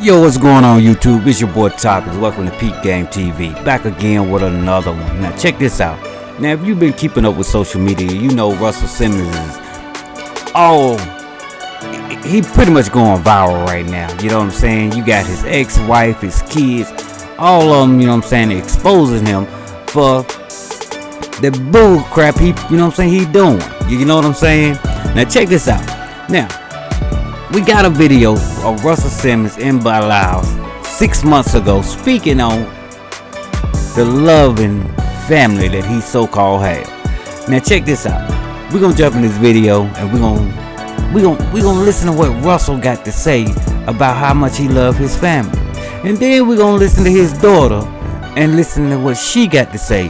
Yo, what's going on YouTube? It's your boy Topics. Welcome to Peep Game TV. Back again with another one. Now check this out. Now if you've been keeping up with social media, you know Russell Simmons is he pretty much going viral right now. You know what I'm saying? You got his ex-wife, his kids, all of them, you know what I'm saying, exposing him for the bull crap he, you know what I'm saying, he doing. You know what I'm saying? Now check this out. Now we got a video of Russell Simmons in Laos 6 months ago speaking on the loving family that he so-called had. Now check this out. We're gonna jump in this video and we're gonna listen to what Russell got to say about how much he loved his family. And then we're gonna listen to his daughter and listen to what she got to say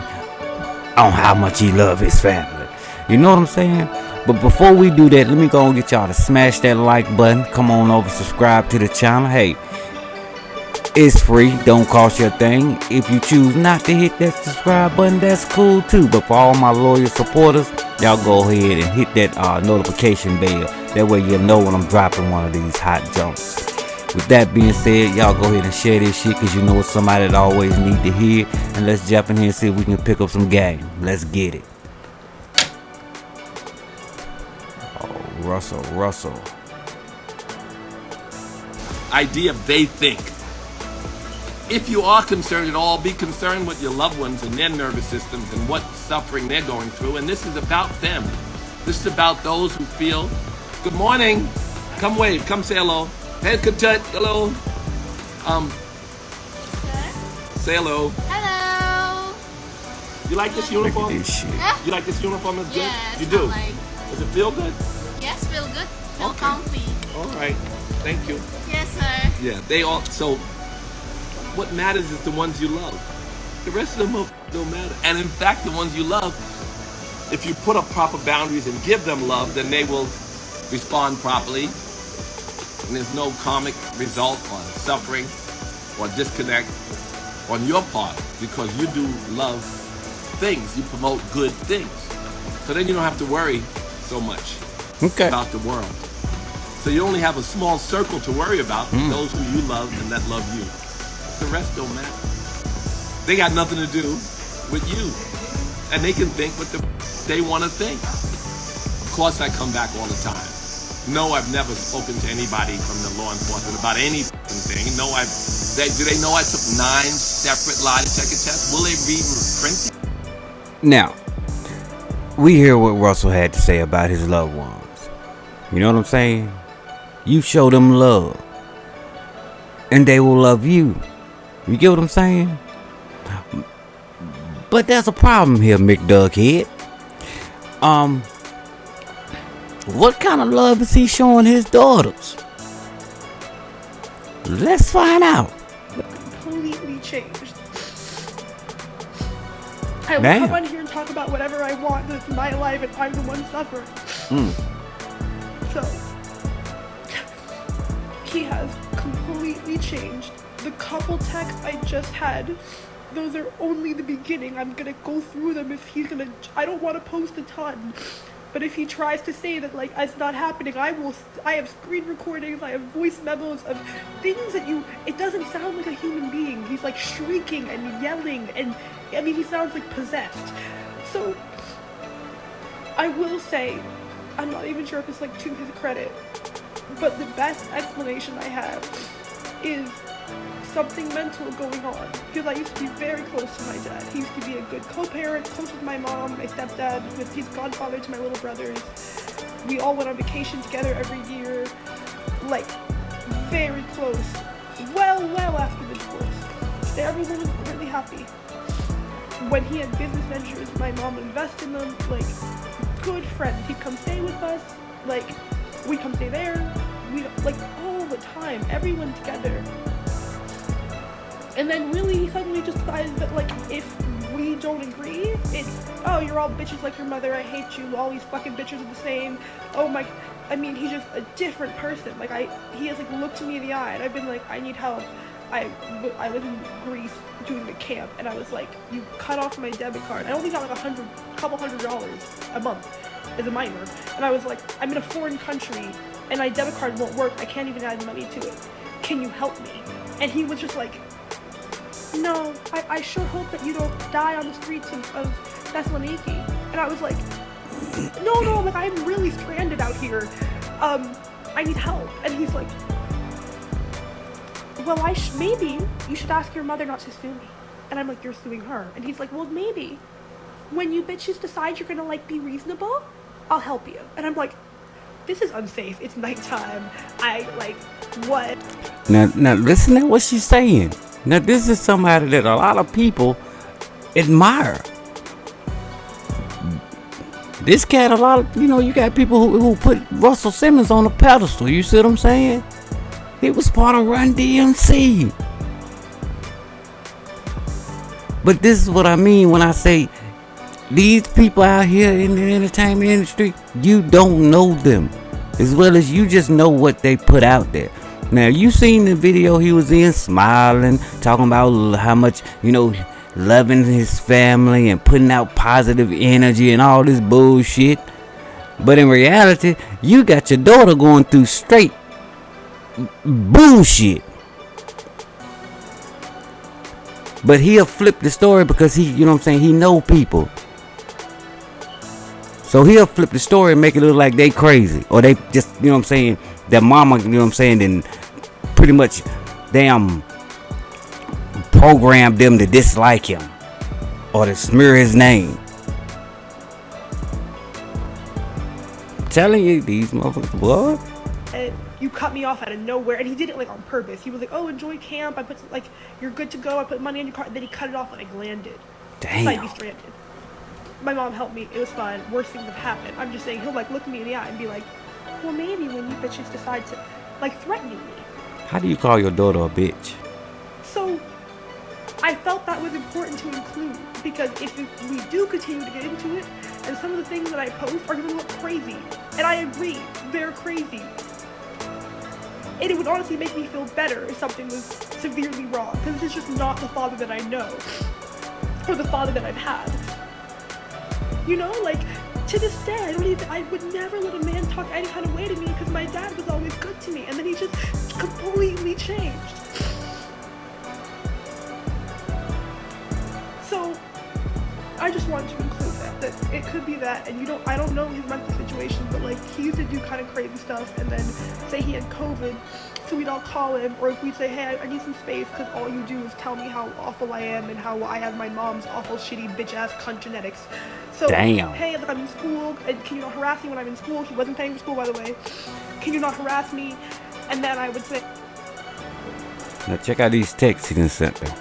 on how much he loved his family. You know what I'm saying? But before we do that, let me go and get y'all to smash that like button. Come on over, subscribe to the channel. Hey, it's free, don't cost you a thing. If you choose not to hit that subscribe button, that's cool too. But for all my loyal supporters, y'all go ahead and hit that notification bell. That way you'll know when I'm dropping one of these hot jumps. With that being said, y'all go ahead and share this shit, because you know it's somebody that always need to hear. And let's jump in here and see if we can pick up some game. Let's get it. Russell. Idea they think. If you are concerned at all, be concerned with your loved ones and their nervous systems and what suffering they're going through. And this is about them. This is about those who feel. Good morning. Come wave. Come say hello. Hey, Katut. Hello. Say hello. Hello. You like this uniform? Look at this shit. You like this uniform? It's good? Yes, You do? I like. Does it feel good? Yes, feel good. Feel Okay. comfy. All right. Thank you. Yes, sir. Yeah, they all. So, what matters is the ones you love. The rest of them don't matter. And in fact, the ones you love, if you put up proper boundaries and give them love, then they will respond properly. And there's no karmic result or suffering or disconnect on your part, because you do love things. You promote good things. So then you don't have to worry so much about the world. So you only have a small circle to worry about, those who you love and that love you. The rest don't matter. They got nothing to do with you. And they can think what they want to think. Of course I come back all the time. No, I've never spoken to anybody from the law enforcement about any thing. No, do they know I took 9 separate lie detector tests? Will they read print? Now, we hear what Russell had to say about his loved ones. You know what I'm saying? You show them love, and they will love you. You get what I'm saying? But there's a problem here, McDuckhead. What kind of love is he showing his daughters? Let's find out. Completely changed. I will Damn. come on here and talk about whatever I want. It's my life, and I'm the one suffering. So he has completely changed. The couple texts I just had, those are only the beginning. I'm gonna go through them if he's gonna. I don't want to post a ton, but if he tries to say that like it's not happening, I will. I have screen recordings. I have voice memos of things that it doesn't sound like a human being. He's like shrieking and yelling, and I mean he sounds like possessed. So I will say, I'm not even sure if it's like to his credit, but the best explanation I have is something mental going on, because I used to be very close to my dad. He used to be a good co-parent, close with my mom, my stepdad, he's godfather to my little brothers. We all went on vacation together every year, like very close, well after the divorce. Everyone was really happy. When he had business ventures, my mom would invest in them, like good friend. He'd come stay with us, like we'd come stay there, we like all the time, everyone together. And then really he suddenly just decided that like if we don't agree, it's oh you're all bitches like your mother, I hate you, all these fucking bitches are the same. Oh my, I mean he's just a different person. Like he has like looked me in the eye and I've been like I need help. I was in Greece doing the camp and I was like, you cut off my debit card. I only got like couple $100 a month as a minor, and I was like, I'm in a foreign country and my debit card won't work. I can't even add money to it. can you help me? And he was just like, no, I sure hope that you don't die on the streets of Thessaloniki. And I was like, no, like, I'm really stranded out here. I need help. And he's like, well, maybe you should ask your mother not to sue me. And I'm like, you're suing her. And he's like, well, maybe when you bitches decide you're gonna, like, be reasonable, I'll help you. And I'm like, this is unsafe. It's nighttime. What? Now listen to what she's saying. Now, this is somebody that a lot of people admire. This cat, a lot of, you got people who put Russell Simmons on a pedestal. You see what I'm saying? He was part of Run DMC. But this is what I mean when I say these people out here in the entertainment industry, you don't know them as well as you just know what they put out there. Now, you seen the video he was in, smiling, talking about how much, loving his family and putting out positive energy and all this bullshit. But in reality, you got your daughter going through straight bullshit. But he'll flip the story because he know people. So he'll flip the story and make it look like they crazy. Or they just, their mama, then pretty much damn programmed them to dislike him. Or to smear his name. I'm telling you, these motherfuckers, what? And you cut me off out of nowhere. And he did it, like, on purpose. He was like, oh, enjoy camp. I put, like, you're good to go. I put money in your car. Then he cut it off and I landed. Damn. So I'd be stranded. My mom helped me. It was fine. Worst things have happened. I'm just saying, he'll, like, look me in the eye and be like, well, maybe when you bitches decide to, like, threatening me. How do you call your daughter a bitch? So I felt that was important to include, because if we do continue to get into it, and some of the things that I post are going to look crazy, and I agree, they're crazy. And it would honestly make me feel better if something was severely wrong, because this is just not the father that I know, or the father that I've had. Like, to this day, I would never let a man talk any kind of way to me, because my dad was always good to me, and then he just completely changed. So I just wanted to include that it could be that, and I don't know his mental situation, but, like, he used to do kind of crazy stuff, and then say he had COVID, so we'd all call him, or if we'd say, hey, I need some space, because all you do is tell me how awful I am, and how I have my mom's awful, shitty, bitch-ass cunt genetics. So, damn. Hey, look, I'm in school, and can you not harass me when I'm in school? He wasn't paying for school, by the way. Can you not harass me? And then I would say... Now check out these texts he done sent them.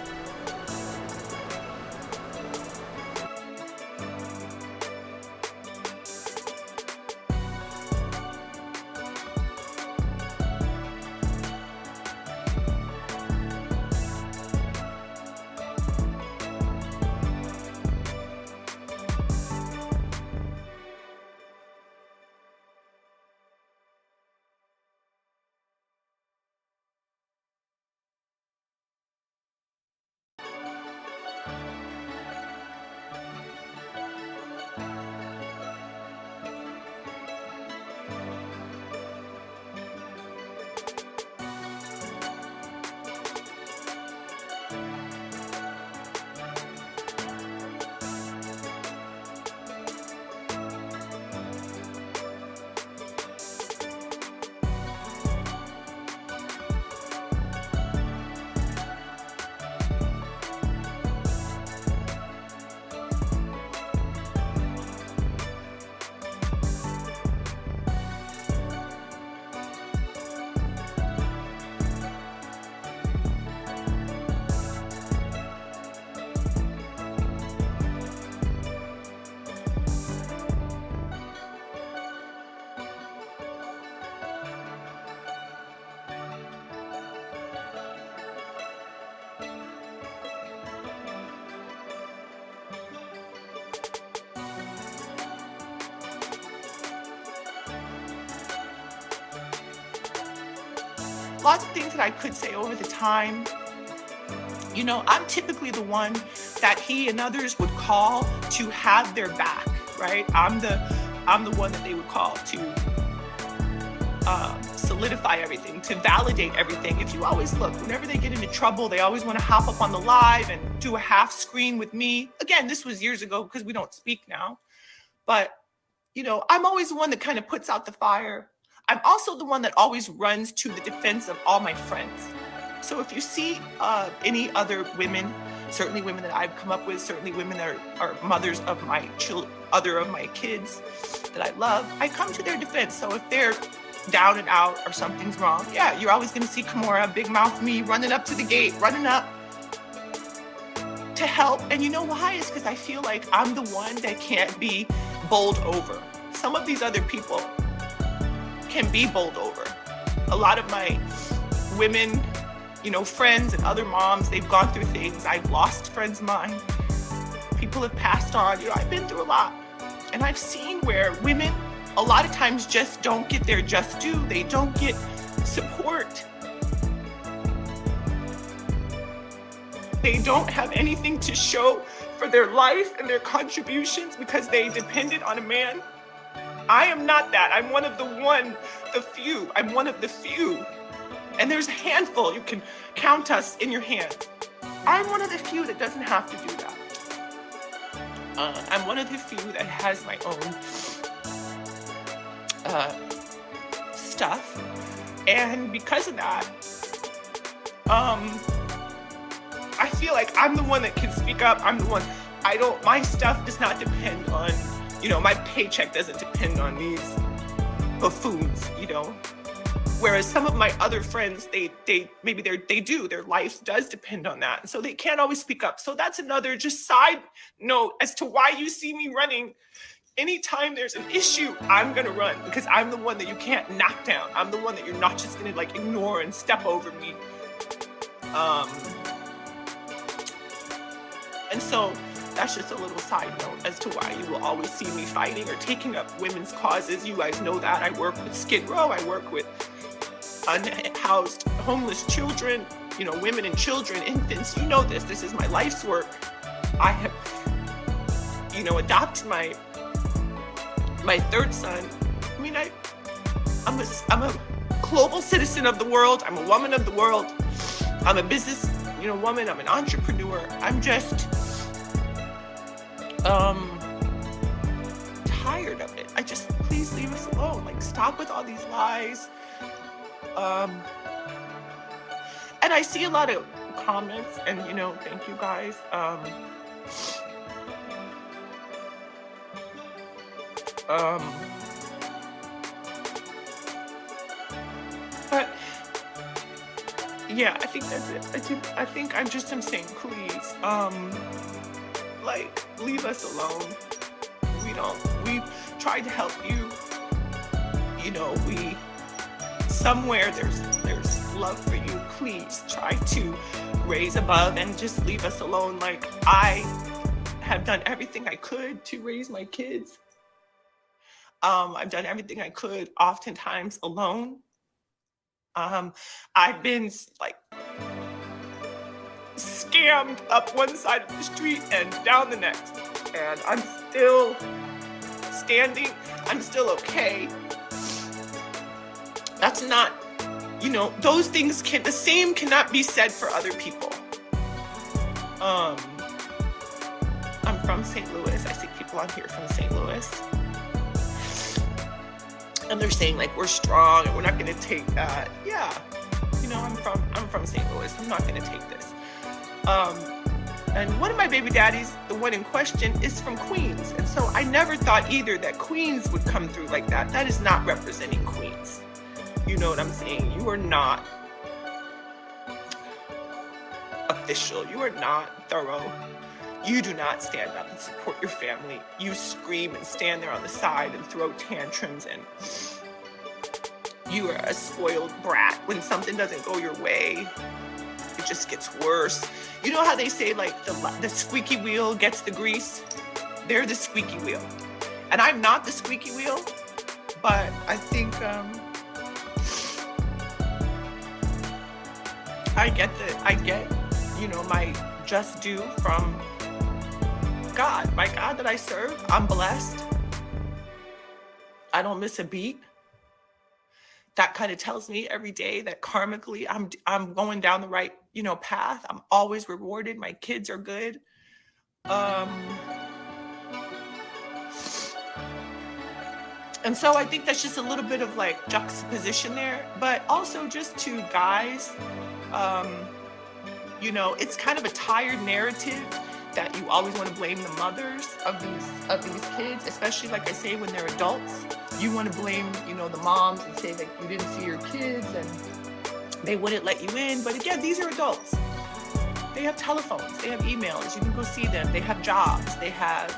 Lots of things that I could say over the time. I'm typically the one that he and others would call to have their back, right? I'm the one that they would call to solidify everything, to validate everything. If you always look, whenever they get into trouble, they always want to hop up on the live and do a half screen with me. Again, this was years ago because we don't speak now. But, you know, I'm always the one that kind of puts out the fire. I'm also the one that always runs to the defense of all my friends. So if you see any other women, certainly women that I've come up with, certainly women that are mothers of my other of my kids that I love, I come to their defense. So if they're down and out or something's wrong, yeah, you're always going to see Kamora, big mouth me, running up to the gate, running up to help. And you know why? It's because I feel like I'm the one that can't be bowled over. Some of these other people can be bowled over. A lot of my women, you know, friends and other moms, they've gone through things. I've lost friends of mine. People have passed on. You know, I've been through a lot. And I've seen where women a lot of times just don't get their just due. They don't get support. They don't have anything to show for their life and their contributions because they depended on a man. I am not that. I'm one of the few. I'm one of the few. And there's a handful. You can count us in your hand. I'm one of the few that doesn't have to do that. I'm one of the few that has my own stuff. And because of that, I feel like I'm the one that can speak up. I'm the one, my stuff does not depend on, you know, my paycheck doesn't depend on these buffoons, you know. Whereas some of my other friends, they do, their life does depend on that. So they can't always speak up. So that's another just side note as to why you see me running. Anytime there's an issue, I'm gonna run because I'm the one that you can't knock down. I'm the one that you're not just gonna like ignore and step over me. And so that's just a little side note as to why you will always see me fighting or taking up women's causes. You guys know that. I work with Skid Row. I work with unhoused homeless children, you know, women and children, infants. You know this. This is my life's work. I have, you know, adopted my third son. I mean, I'm a global citizen of the world. I'm a woman of the world. I'm a business, you know, woman. I'm an entrepreneur. I'm just tired of it. I just, please leave us alone. Like, stop with all these lies. And I see a lot of comments, and you know, thank you guys. But yeah, I think that's it. I think I'm just saying, please, like, leave us alone. We tried to help you. You know, somewhere there's love for you. Please try to raise above and just leave us alone. Like, I have done everything I could to raise my kids. I've done everything I could, oftentimes alone. I've been like scammed up one side of the street and down the next, and I'm still standing. I'm still okay. That's not, you know, those things the same cannot be said for other people. I'm from St. Louis. I see people on here from St. Louis. And they're saying like, we're strong and we're not gonna take that. Yeah, you know, I'm from St. Louis. I'm not gonna take this. And one of my baby daddies, the one in question, is from Queens. And so I never thought either that Queens would come through like that. That is not representing Queens. You know what I'm saying? You are not official. You are not thorough. You do not stand up and support your family. You scream and stand there on the side and throw tantrums, and you are a spoiled brat. When something doesn't go your way, it just gets worse. You know how they say like the squeaky wheel gets the grease? They're the squeaky wheel. And I'm not the squeaky wheel, but I think I get, you know, my just due from God. My God that I serve, I'm blessed. I don't miss a beat. that kind of tells me every day that karmically I'm going down the right, path. I'm always rewarded. My kids are good. And so I think that's just a little bit of like juxtaposition there, but also just to guys, it's kind of a tired narrative that you always want to blame the mothers of these kids, especially like I say, when they're adults. You want to blame, the moms and say that you didn't see your kids and they wouldn't let you in. But again, these are adults. They have telephones, they have emails, you can go see them, they have jobs, they have,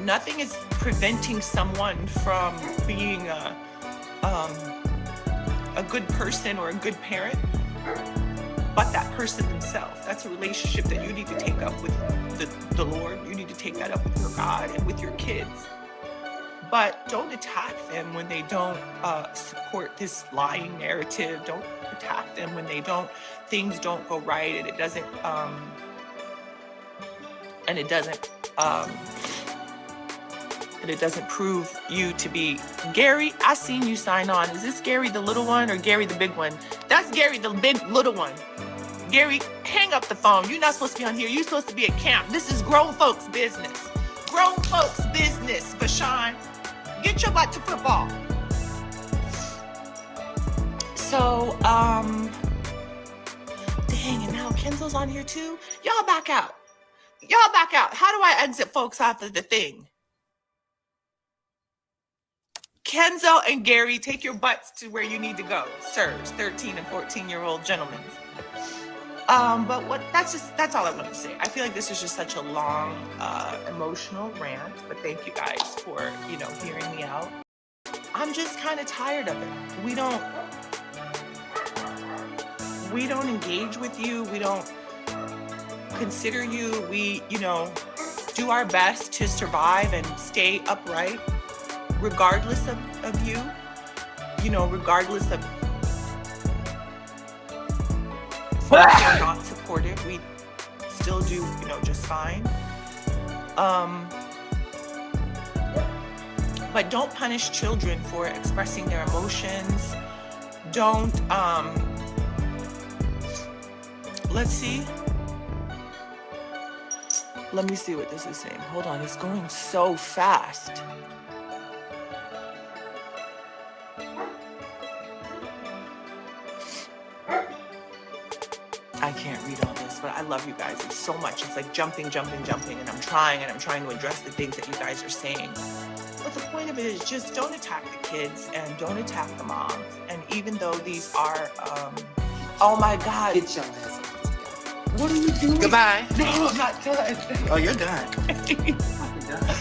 nothing is preventing someone from being a good person or a good parent, but that person themselves. That's a relationship that you need to take up with the Lord. You need to take that up with your God and with your kids. But don't attack them when they don't support this lying narrative. Don't attack them when things don't go right and it doesn't prove you to be. Gary, I seen you sign on. Is this Gary the little one or Gary the big one? That's Gary the big little one. Gary, hang up the phone. You're not supposed to be on here. You're supposed to be at camp. This is grown folks' business. Grown folks' business, Vashawn. Get your butt to football. So, dang, and now Kenzo's on here too? Y'all back out. How do I exit folks off of the thing? Kenzo and Gary, take your butts to where you need to go. Sirs, 13 and 14-year-old gentlemen. But that's all I want to say. I feel like this is just such a long, emotional rant, but thank you guys for, hearing me out. I'm just kind of tired of it. We don't engage with you. We don't consider you. We, do our best to survive and stay upright, regardless of you, regardless of folks who are not supportive. We still do, just fine. But don't punish children for expressing their emotions. Don't, let's see. Let me see what this is saying. Hold on, it's going so fast. I can't read all this, but I love you guys. It's so much. It's like jumping, and I'm trying to address the things that you guys are saying. But the point of it is just don't attack the kids and don't attack the moms. And even though these are, oh my God. Get your ass up. What are you doing? Goodbye. No, I'm not done. Oh, you're done. You're done.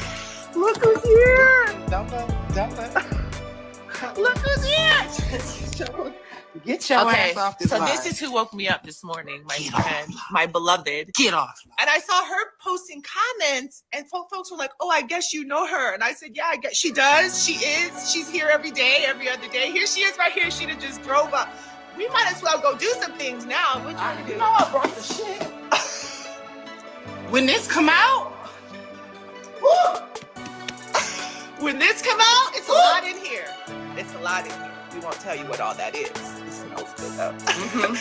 Look who's here. Don't go. Look who's here. Get your ass off this so line. This is who woke me up this morning, my friend, my beloved. Get off. And I saw her posting comments, and folks were like, "Oh, I guess you know her." And I said, "Yeah, I guess she does. She is. She's here every day, every other day. Here she is, right here. She just drove up. We might as well go do some things now. What you want to do?" You know I brought the shit. When this come out, when this come out, it's a lot in here. It's a lot in here. We won't tell you what all that is. It smells good though. Mm-hmm.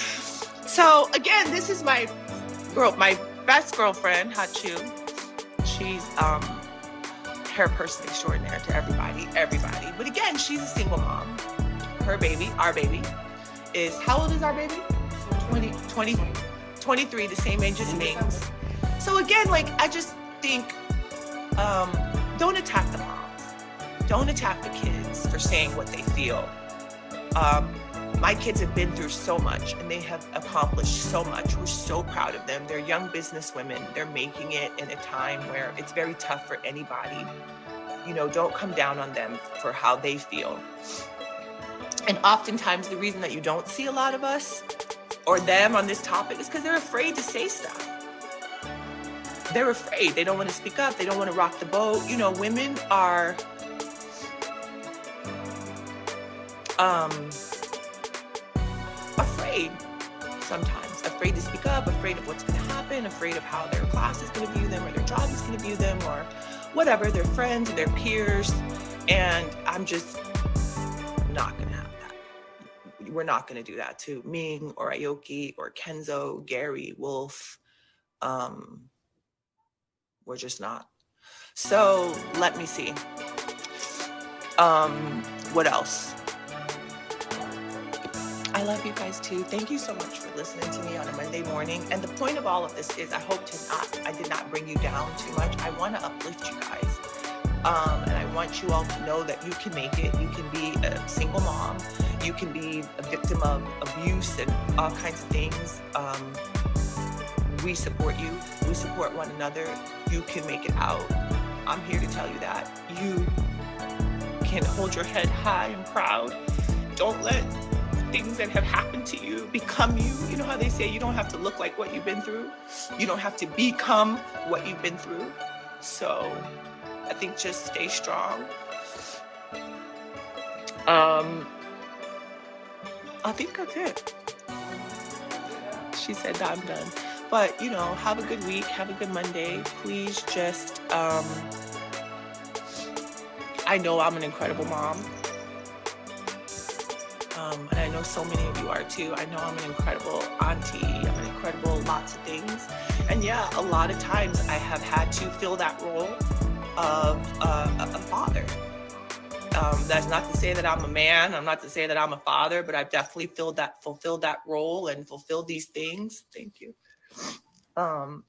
So again, this is my best girlfriend, Hachu. She's her person extraordinaire to everybody. But again, she's a single mom. Her baby, our baby, is, how old is our baby? 23, the same age as Ming's. So again, like, I just think, don't attack the moms. Don't attack the kids for saying what they feel. My kids have been through so much and they have accomplished so much. We're so proud of them. They're young business women. They're making it in a time where it's very tough for anybody. Don't come down on them for how they feel. And oftentimes the reason that you don't see a lot of us or them on this topic is because they're afraid to say stuff. They're afraid. They don't want to speak up. They don't want to rock the boat. Women are afraid sometimes, afraid to speak up, afraid of what's going to happen, afraid of how their class is going to view them or their job is going to view them or whatever, their friends, their peers. And I'm just not going to have that. We're not going to do that to Ming or Aoki or Kenzo, Gary, Wolf. We're just not. So let me see. What else? I love you guys too. Thank you so much for listening to me on a Monday morning. And the point of all of this is I did not bring you down too much. I want to uplift you guys. And I want you all to know that you can make it. You can be a single mom. You can be a victim of abuse and all kinds of things. We support you. We support one another. You can make it out. I'm here to tell you that. You can hold your head high and proud. Don't let things that have happened to you become you. You know how they say you don't have to look like what you've been through. You don't have to become what you've been through. So I think just stay strong. I think that's it. She said that I'm done. But, you know, have a good week. Have a good Monday. Please just, I know I'm an incredible mom. And I know so many of you are too. I know I'm an incredible auntie. I'm an incredible lots of things. And yeah, a lot of times I have had to fill that role of a father. That's not to say that I'm a man. I'm not to say that I'm a father, but I've definitely fulfilled that role and fulfilled these things. Thank you. And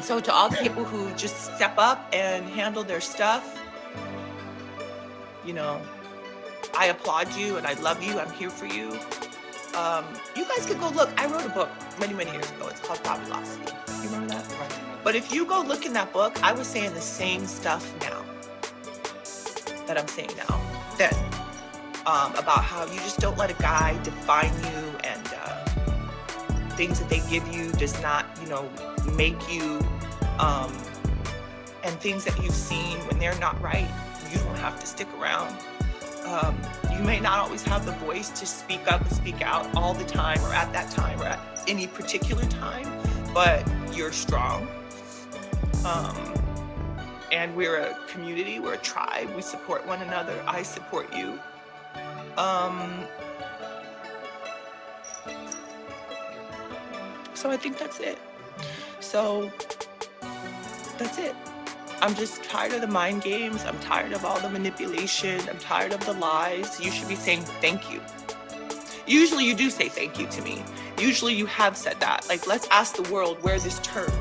so to all the people who just step up and handle their stuff, you know, I applaud you and I love you. I'm here for you. You guys could go look. I wrote a book many, many years ago. It's called Fabulosity. You remember that? Right. But if you go look in that book, I was saying the same stuff now that I'm saying now then, about how you just don't let a guy define you, and things that they give you does not, you know, make you, and things that you've seen when they're not right, you don't have to stick around. You may not always have the voice to speak up and speak out all the time or at that time or at any particular time, but you're strong. And we're a community, we're a tribe, we support one another. I support you. So I think that's it. So that's it. I'm just tired of the mind games. I'm tired of all the manipulation. I'm tired of the lies. You should be saying thank you. Usually you do say thank you to me. Usually you have said that. Like, let's ask the world where this turned.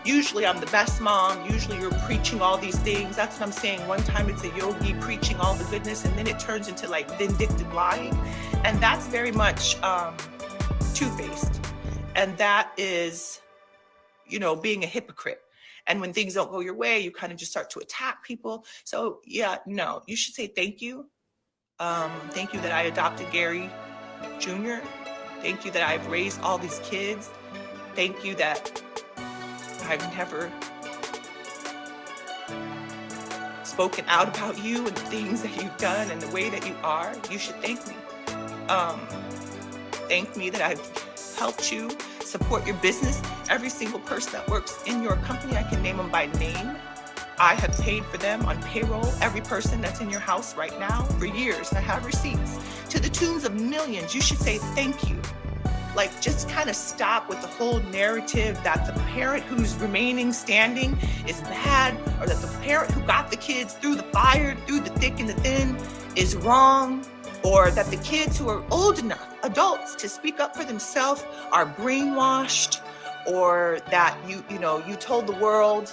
Usually I'm the best mom. Usually you're preaching all these things. That's what I'm saying. One time it's a yogi preaching all the goodness, and then it turns into like vindictive lying. And that's very much two-faced. And that is, you know, being a hypocrite. And when things don't go your way, you kind of just start to attack people. So yeah, no, you should say thank you. Thank you that I adopted Gary Jr. Thank you that I've raised all these kids. Thank you that I've never spoken out about you and the things that you've done and the way that you are. You should thank me. Thank me that I've helped you support your business. Every single person that works in your company, I can name them by name. I have paid for them on payroll. Every person that's in your house right now for years. I have receipts to the tunes of millions. You should say thank you. Like, just kind of stop with the whole narrative that the parent who's remaining standing is bad, or that the parent who got the kids through the fire, through the thick and the thin is wrong, or that the kids who are old enough, adults, to speak up for themselves are brainwashed, or that you told the world,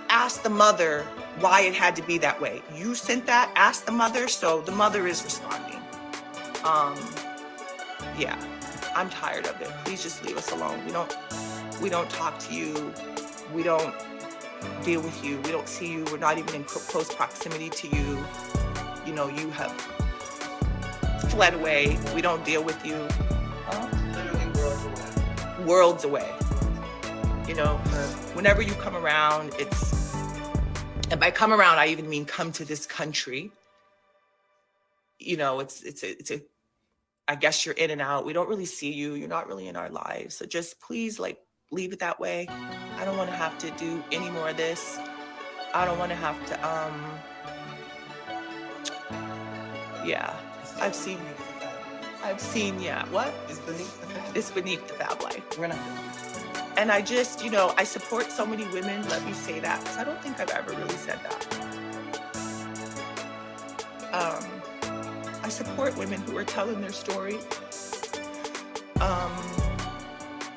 ask the mother why it had to be that way. You sent that, ask the mother, so the mother is responding. Yeah, I'm tired of it. Please just leave us alone. We don't talk to you. We don't deal with you. We don't see you. We're not even in close proximity to you. You know, you have fled away. We don't deal with you. Literally worlds away. Worlds away. You know, whenever you come around, and by come around, I even mean come to this country. You know, it's I guess you're in and out. We don't really see you. You're not really in our lives. So just please, like, leave it that way. I don't want to have to do any more of this. I don't want to have to, yeah, I've seen, yeah, what? It's beneath the fact. It's beneath the fab life. We're not. And I just, you know, I support so many women. Let me say that, because I don't think I've ever really said that. I support women who are telling their story.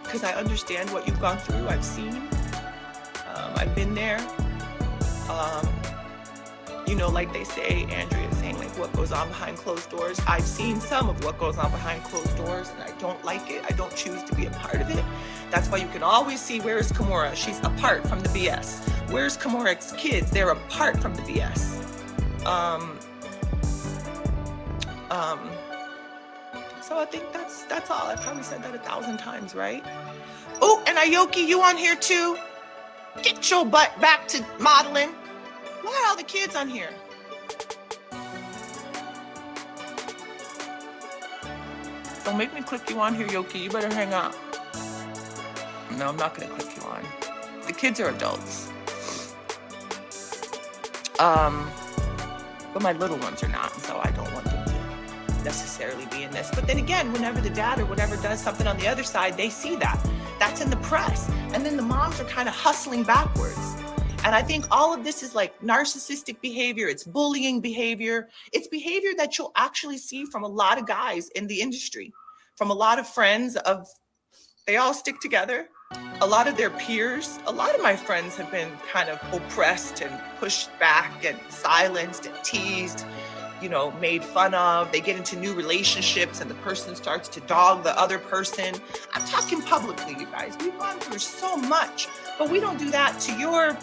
Because I understand what you've gone through. I've seen. I've been there. You know, like they say, Andrea is saying, like, what goes on behind closed doors. I've seen some of what goes on behind closed doors, and I don't like it. I don't choose to be a part of it. That's why you can always see, where is Kamora? She's apart from the BS. Where's Kamora's kids? They're apart from the BS. So I think that's all. I probably said that 1,000 times, right? Oh, and Aoki, you on here too? Get your butt back to modeling. Why are all the kids on here? Don't make me click you on here, Yoki. You better hang up. No, I'm not gonna click you on. The kids are adults. But my little ones are not, and so I don't want them to necessarily be in this. But then again, whenever the dad or whatever does something on the other side, they see that. That's in the press. And then the moms are kind of hustling backwards. And I think all of this is like narcissistic behavior. It's bullying behavior. It's behavior that you'll actually see from a lot of guys in the industry, from a lot of friends they all stick together. A lot of their peers, a lot of my friends have been kind of oppressed and pushed back and silenced and teased, you know, made fun of. They get into new relationships and the person starts to dog the other person. I'm talking publicly, you guys. We've gone through so much, but we don't do that to your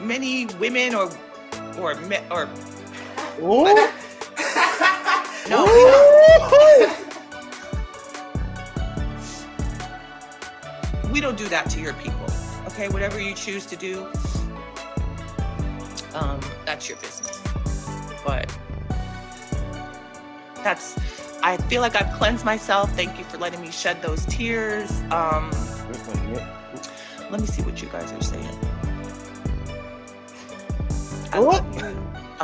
many women or no, we don't. We don't do that to your people, okay? Whatever you choose to do, that's your business. But I feel like I've cleansed myself. Thank you for letting me shed those tears. Let me see what you guys are saying. I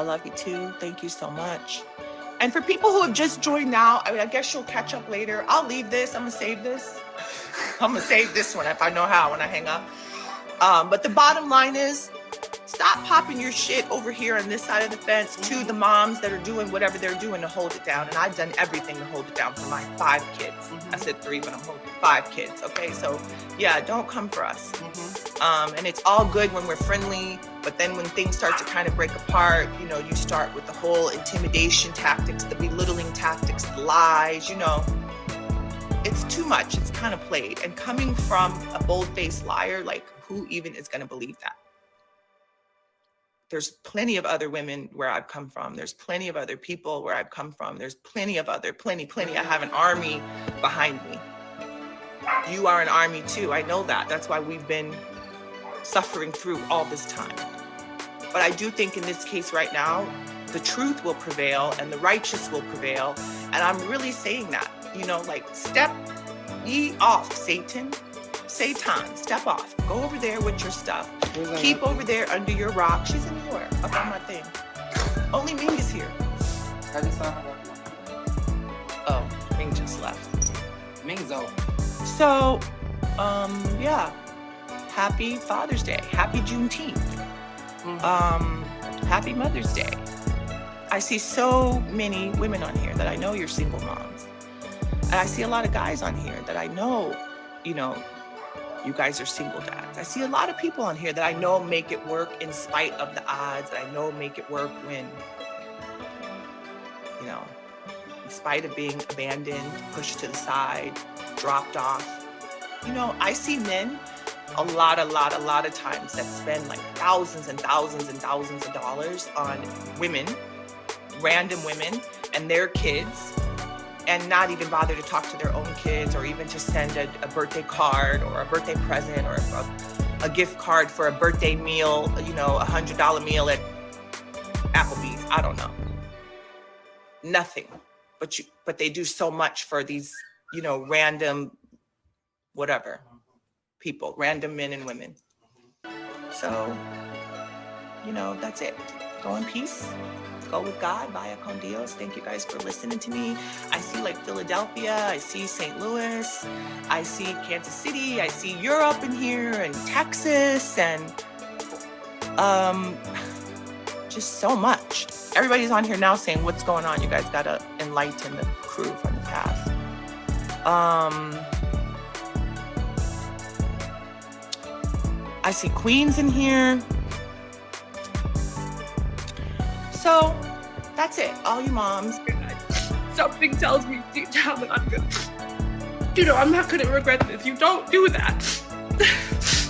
love you too. Thank you so much. And for people who have just joined now, I mean, I guess you'll catch up later. I'll leave this. I'm gonna save this. I'm gonna save this one if I know how when I hang up. But the bottom line is, stop popping your shit over here on this side of the fence to the moms that are doing whatever they're doing to hold it down. And I've done everything to hold it down for my 5 kids. I said 3, but I'm holding 5 kids. Okay, so yeah, don't come for us. And it's all good when we're friendly, but then when things start to kind of break apart, you know, you start with the whole intimidation tactics, the belittling tactics, the lies, you know. It's too much. It's kind of played. And coming from a bold-faced liar, like, who even is going to believe that? There's plenty of other women where I've come from. There's plenty of other people where I've come from. There's plenty. I have an army behind me. You are an army too. I know that. That's why we've been suffering through all this time. But I do think in this case right now, the truth will prevail and the righteous will prevail. And I'm really saying that. You know, like, step ye off, Satan, step off. Go over there with your stuff. Keep over there under your rock. She's in New York, up on my thing. Only Ming is here. I just saw her. Oh, Ming just left. Ming's out. So, yeah. Happy Father's Day. Happy Juneteenth. Happy Mother's Day. I see so many women on here that I know you're single moms. And I see a lot of guys on here that I know, you know, you guys are single dads. I see a lot of people on here that I know make it work in spite of the odds, that I know make it work when, you know, in spite of being abandoned, pushed to the side, dropped off. You know, I see men a lot of times that spend like thousands and thousands and thousands of dollars on women, random women and their kids, and not even bother to talk to their own kids or even to send a birthday card or a birthday present or a gift card for a birthday meal, you know, $100 meal at Applebee's. I don't know. Nothing. But they do so much for these, you know, random whatever people, random men and women. So, that's it. Go in peace. Go with God. Vaya con Dios. Thank you guys for listening to me. I see like Philadelphia. I see St. Louis. I see Kansas City. I see Europe in here and Texas and just so much. Everybody's on here now saying, what's going on? You guys got to enlighten the crew from the past. I see Queens in here. So that's it. All you moms. Something tells me deep down that I'm good. I'm not gonna regret this. You don't do that.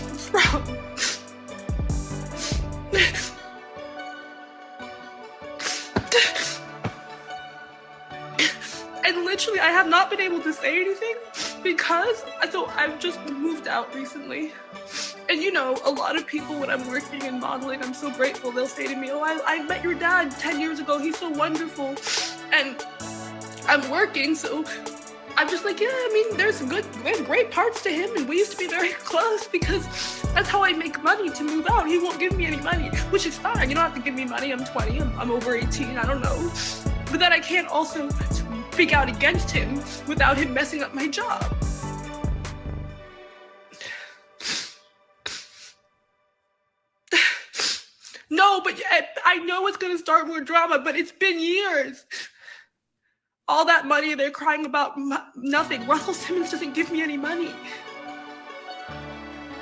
What's wrong? And literally, I have not been able to say anything because I've just moved out recently. And a lot of people when I'm working and modeling, I'm so grateful. They'll say to me, oh, I met your dad 10 years ago. He's so wonderful. And I'm working, so I'm just like, yeah, there's great parts to him. And we used to be very close because that's how I make money to move out. He won't give me any money, which is fine. You don't have to give me money. I'm 20, I'm over 18, I don't know. But then I can't also speak out against him without him messing up my job. No, but I know it's going to start more drama, but it's been years. All that money, they're crying about nothing. Russell Simmons doesn't give me any money.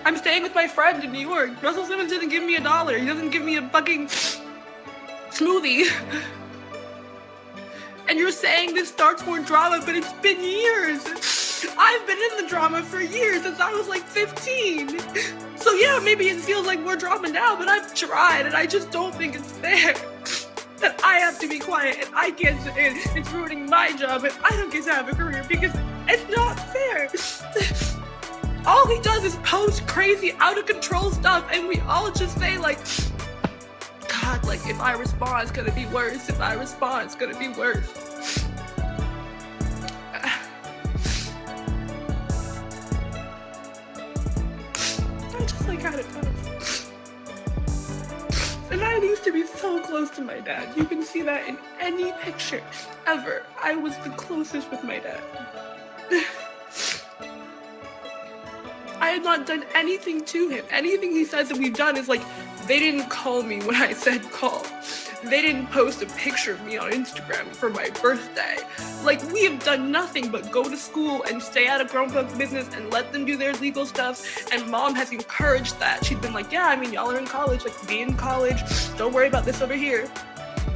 I'm staying with my friend in New York. Russell Simmons didn't give me $1. He doesn't give me a fucking smoothie. And you're saying this starts more drama, but it's been years. I've been in the drama for years, since I was like 15. So yeah, maybe it feels like more drama now, but I've tried, and I just don't think it's fair that I have to be quiet and I can't sit in. It's ruining my job, and I don't get to have a career because it's not fair. All he does is post crazy, out of control stuff, and we all just say like, God, like if I respond, it's gonna be worse. If I respond, it's gonna be worse. Kind of tough. And I used to be so close to my dad. You can see that in any picture ever. I was the closest with my dad. I have not done anything to him. Anything he says that we've done is like, they didn't call me when I said call. They didn't post a picture of me on Instagram for my birthday. Like, we have done nothing but go to school and stay out of grown folks' business and let them do their legal stuff. And mom has encouraged that. She's been like, yeah, y'all are in college, like, be in college. Don't worry about this over here.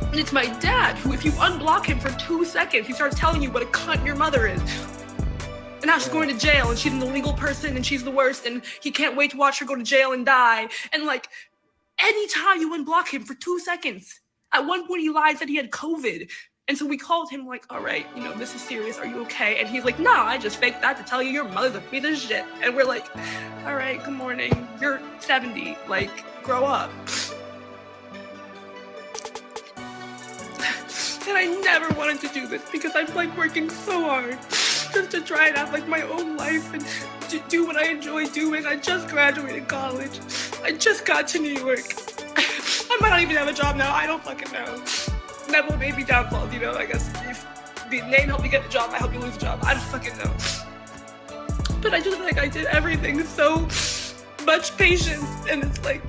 And it's my dad who, if you unblock him for 2 seconds, he starts telling you what a cunt your mother is. And now she's going to jail, and she's an illegal person, and she's the worst, and he can't wait to watch her go to jail and die. And, like, anytime you unblock him for 2 seconds, at one point he lied, said he had COVID. And so we called him like, all right, this is serious. Are you okay? And he's like, no, I just faked that to tell you your mother's a piece of shit. And we're like, all right, good morning. You're 70. Like, grow up. And I never wanted to do this because I'm like working so hard just to try and have like my own life and to do what I enjoy doing. I just graduated college. I just got to New York. I might not even have a job now. I don't fucking know. Never maybe downfalls, I guess if the name helped me get the job, I help you lose the job. I don't fucking know. But I just like I did everything with so much patience, and it's like,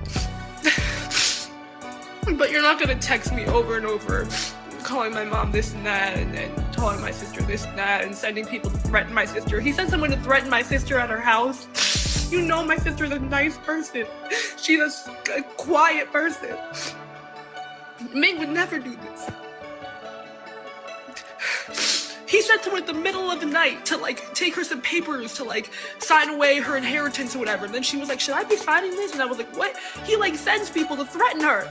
but you're not gonna text me over and over, calling my mom this and that, and telling my sister this and that, and sending people to threaten my sister. He sent someone to threaten my sister at her house. My sister's a nice person. She's a quiet person. Ming would never do this. He sent someone in the middle of the night to like take her some papers to like sign away her inheritance or whatever. And then she was like, should I be signing this? And I was like, what? He like sends people to threaten her.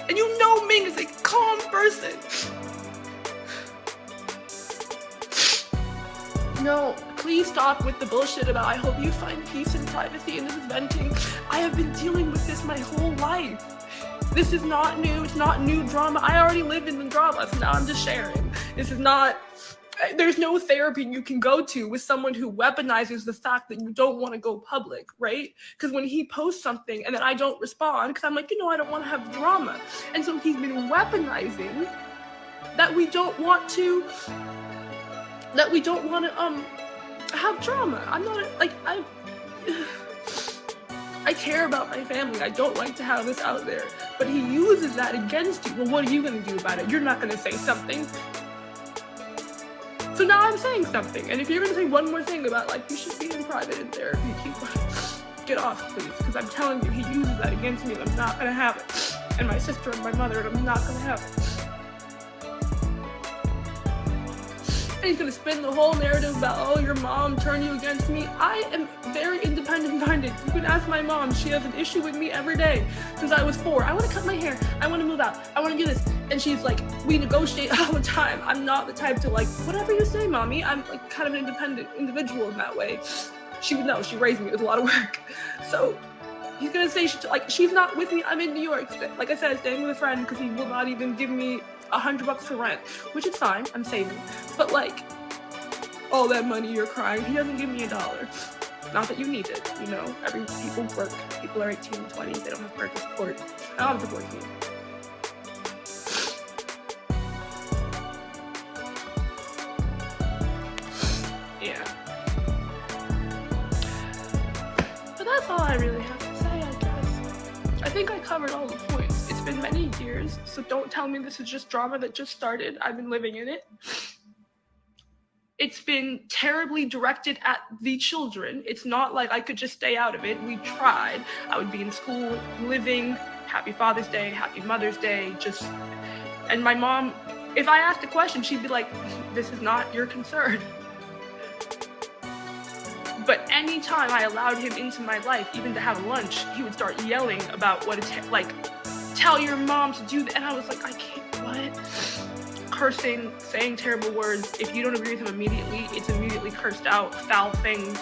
And Ming is a calm person. No, please stop with the bullshit about I hope you find peace and privacy in this venting. I have been dealing with this my whole life. This is not new. It's not new drama. I already lived in the drama, so now I'm just sharing. This is not there's no therapy you can go to with someone who weaponizes the fact that you don't want to go public, right? Because when he posts something and then I don't respond, because I'm like, I don't want to have drama. And so he's been weaponizing that we don't want to have drama. I'm not I care about my family. I don't like to have this out there. But he uses that against you. Well, what are you going to do about it? You're not going to say something. So now I'm saying something. And if you're going to say one more thing about, you should be in private in therapy, get off, please. Because I'm telling you, he uses that against me, and I'm not going to have it. And my sister and my mother, and I'm not going to have it. And he's going to spin the whole narrative about, your mom turned you against me. I am very independent-minded. You can ask my mom. She has an issue with me every day since I was 4. I want to cut my hair. I want to move out. I want to do this. And she's like, we negotiate all the time. I'm not the type to whatever you say, mommy. I'm kind of an independent individual in that way. She would know. She raised me with a lot of work. So he's going to say, she's not with me. I'm in New York. Like I said, staying with a friend because he will not even give me $100 for rent, which is fine. I'm saving. But all that money you're crying, he doesn't give me $1. Not that you need it, Every people work. People are 18, 20. They don't have parental support. I don't have support team. Yeah. But that's all I really have to say, I guess. I think I covered all the points. It's been many years, so don't tell me this is just drama that just started. I've been living in it. It's been terribly directed at the children. It's not like I could just stay out of it. We tried. I would be in school, living, happy Father's Day, happy Mother's Day, and my mom, if I asked a question, she'd be like, this is not your concern. But anytime I allowed him into my life, even to have lunch, he would start yelling about tell your mom to do that. And I was like, I can't, what? Cursing, saying terrible words. If you don't agree with him immediately, it's immediately cursed out. Foul things.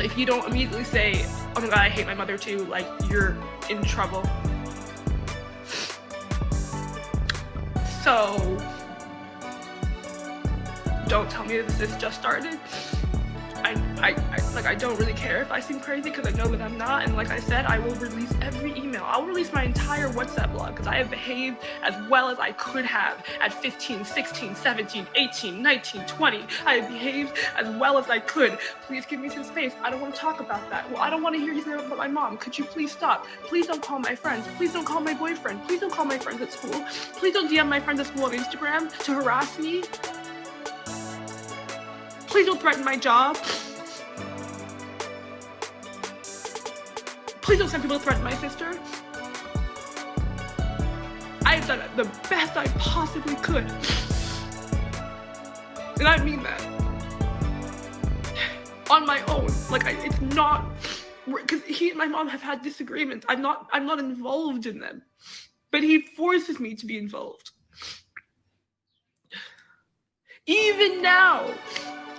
If you don't immediately say, oh my God, I hate my mother too, you're in trouble. So, don't tell me this just started. I don't really care if I seem crazy because I know that I'm not. And like I said, I will release every email. I'll release my entire WhatsApp log because I have behaved as well as I could have at 15, 16, 17, 18, 19, 20. I have behaved as well as I could. Please give me some space. I don't want to talk about that. Well, I don't want to hear you say about my mom. Could you please stop? Please don't call my friends. Please don't call my boyfriend. Please don't call my friends at school. Please don't DM my friends at school on Instagram to harass me. Please don't threaten my job. Please don't send people to threaten my sister. I have done the best I possibly could. And I mean that. On my own. It's not, because he and my mom have had disagreements. I'm not involved in them. But he forces me to be involved. Even now.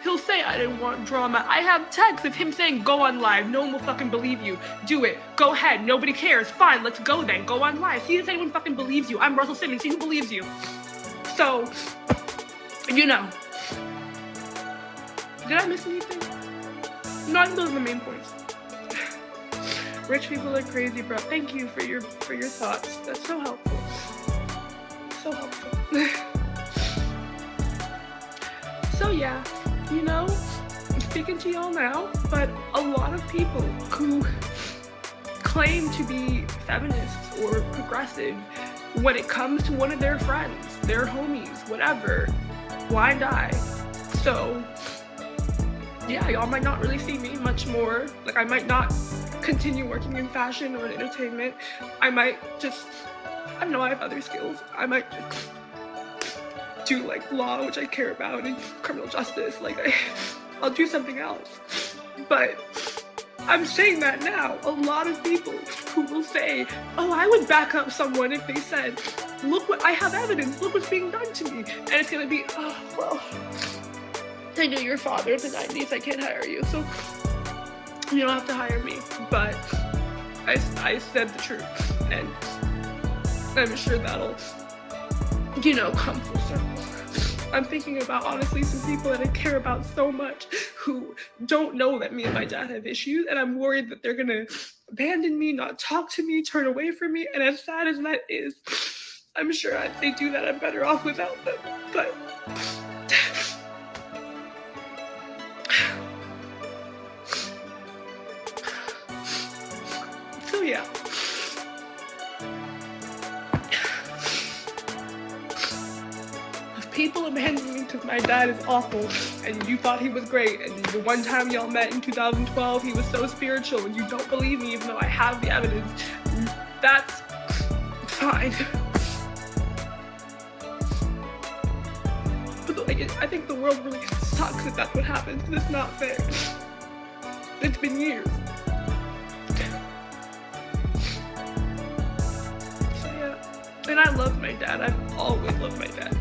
He'll say I didn't want drama. I have texts of him saying, go on live. No one will fucking believe you. Do it. Go ahead. Nobody cares. Fine, let's go then. Go on live. See if anyone fucking believes you. I'm Russell Simmons. See who believes you. So, Did I miss anything? No, those are the main points. Rich people are crazy, bro. Thank you for your thoughts. That's so helpful. So helpful. So yeah. I'm speaking to y'all now, but a lot of people who claim to be feminists or progressive, when it comes to one of their friends, their homies, whatever, blind eye. So, yeah, y'all might not really see me much more. I might not continue working in fashion or in entertainment. I might just, I have other skills. I might just do law, which I care about, and criminal justice. I'll do something else. But I'm saying that now. A lot of people who will say, oh, I would back up someone if they said, look what I have evidence, look what's being done to me. And it's gonna be, oh, well, I knew your father in the 90s, I can't hire you, so you don't have to hire me. But I said the truth, and I'm sure that'll, come full circle. I'm thinking about, honestly, some people that I care about so much who don't know that me and my dad have issues, and I'm worried that they're gonna abandon me, not talk to me, turn away from me, and as sad as that is, I'm sure if they do that, I'm better off without them, but... So yeah. People abandon me because my dad is awful and you thought he was great, and the one time y'all met in 2012 he was so spiritual and you don't believe me even though I have the evidence, that's fine. But like, I think the world really sucks if that's what happens, because it's not fair. It's been years. So yeah, and I love my dad. I've always loved my dad.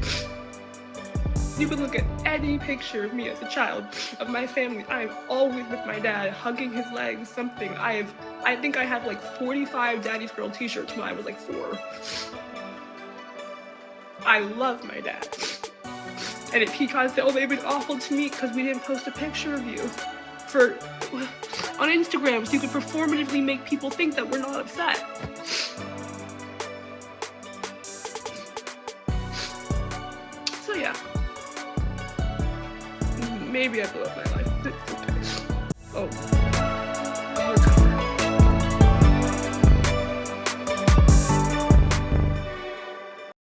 You can look at any picture of me as a child, of my family. I'm always with my dad, hugging his legs, something. I think I had like 45 Daddy's Girl t-shirts when I was like 4. I love my dad. And if he tries to say, oh, they've been awful to me because we didn't post a picture of you on Instagram so you could performatively make people think that we're not upset. So yeah. Maybe I blew up my life. It's okay. Oh.